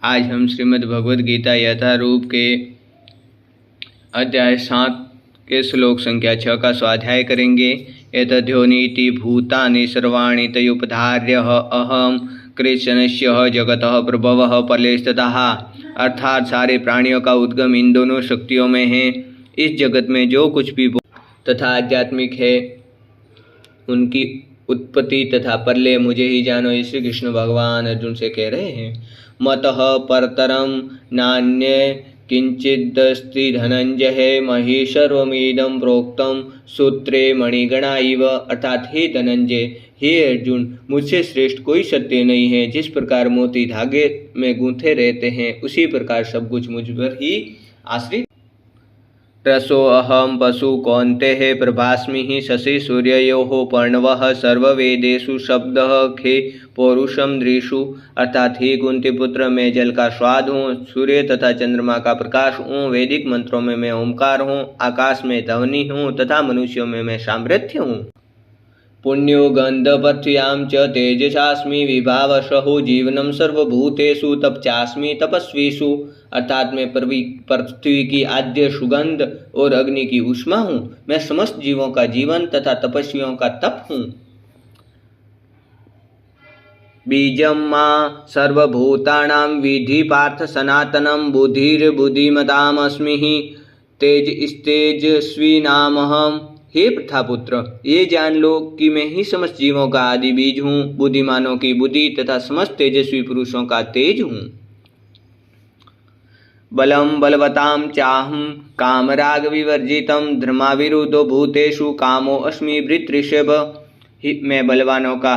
आज हम श्रीमद् भगवद गीता यथारूप के अध्याय 7 के श्लोक संख्या 6 का स्वाध्याय करेंगे। एतद्योनीति भूतानि सर्वाणि तयुपधार्य अहम कृष्णस्य जगतः प्रभवः फलेस्ततः। अर्थात सारे प्राणियों का उद्गम इन दोनों शक्तियों में है। इस जगत में जो कुछ भी तथा आध्यात्मिक है उनकी उत्पत्ति तथा प्रलय मुझे ही जानो। श्री कृष्ण भगवान अर्जुन से कह रहे हैं। मतः परतरम नान्य किंचिदस्ति धनंजय मही सर्वमिदं प्रोक्तम सूत्रे मणिगणा इव। अर्थात हे धनंजय, हे अर्जुन, मुझसे श्रेष्ठ कोई सत्य नहीं है। जिस प्रकार मोती धागे में गूंथे रहते हैं उसी प्रकार सब कुछ मुझ पर ही आश्रित। रसो अहम पशु कौन्तेः प्रभास्मि शशि सूर्ययोः पर्णवः सर्ववेदेषु शब्दः खे पौरुषम दृषु। अर्थात हे कुंती पुत्र, मैं जल का स्वाद हूँ, सूर्य तथा चंद्रमा का प्रकाश हूँ, वैदिक मंत्रों में मैं ओंकार हूँ, आकाश में ध्वनि हूँ तथा मनुष्यों में मैं सामर्थ्य हूँ। पुण्यो गंधपथ्यां च तेजसास्मि विभावशो जीवनम सर्वभूतेषु तपचास्मि तपस्वीषु। अर्थात मैं पृथ्वी की आद्य सुगंध और अग्नि की ऊष्मा हूँ। मैं समस्त जीवों का जीवन तथा तपस्वियों का तप हूँ। बीजम मां सर्वभूतानां विधि पार्थ सनातनम बुद्धिर्बुद्धिमताम् अस्मि तेजस्तेजस्विनामहम्। हे प्रथापुत्र, ये जान लो कि मैं ही समस्त जीवों का आदि बीज हूँ, बुद्धिमानों की बुद्धि तथा समस्त तेजस्वी पुरुषों का तेज हूँ। बलम बलवताम चाहम कामराग विवर्जितम धर्माविरुद्धो भूतेषु कामो अस्मि भृतऋषभ। मैं बलवानों का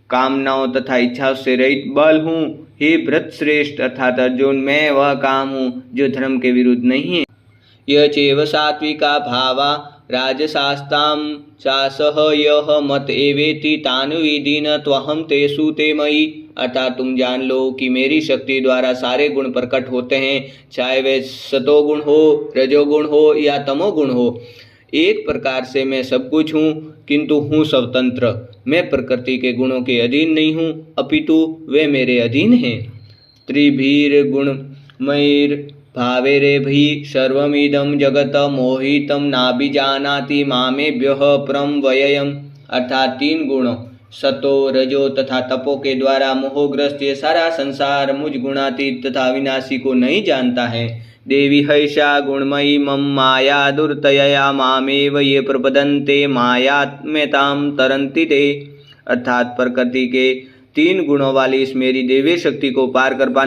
कामनाओं तथा इच्छाओं से रहित बल हूँ। हे भृतश्रेष्ठ अर्थात अर्जुन, मैं वह काम हूँ जो धर्म के विरुद्ध नहीं है। यह चैव सात्विका भावा राजसास्तां चासह यह मत एवेति तान् विधीन त्वहं तेषु ते मयि। अर्थात तुम जान लो कि मेरी शक्ति द्वारा सारे गुण प्रकट होते हैं, चाहे वे सतोगुण हो, रजोगुण हो या तमोगुण हो। एक प्रकार से मैं सब कुछ हूँ, किंतु हूँ स्वतंत्र। मैं प्रकृति के गुणों के अधीन नहीं हूँ, अपितु वे मेरे अधीन हैं। त्रिभीर गुणमयीर भावेरेभि सर्वमिदं जगत मोहितं नाभिजानाति मामेभ्यः परं व्ययम्। अर्थात 3 गुणों सतो रजो तथा तपो के द्वारा मोहग्रस्त ये सारा संसार मुझ गुणातीत तथा अविनाशी को नहीं जानता है। देवी हैषा गुणमयी मम माया दुर्तयया मामेव ये प्रपदन्ते मायात्म्यतां तरन्ति ते। अर्थात प्रकृति के 3 गुणों वाली इस मेरी देवी शक्ति को पार कर पाने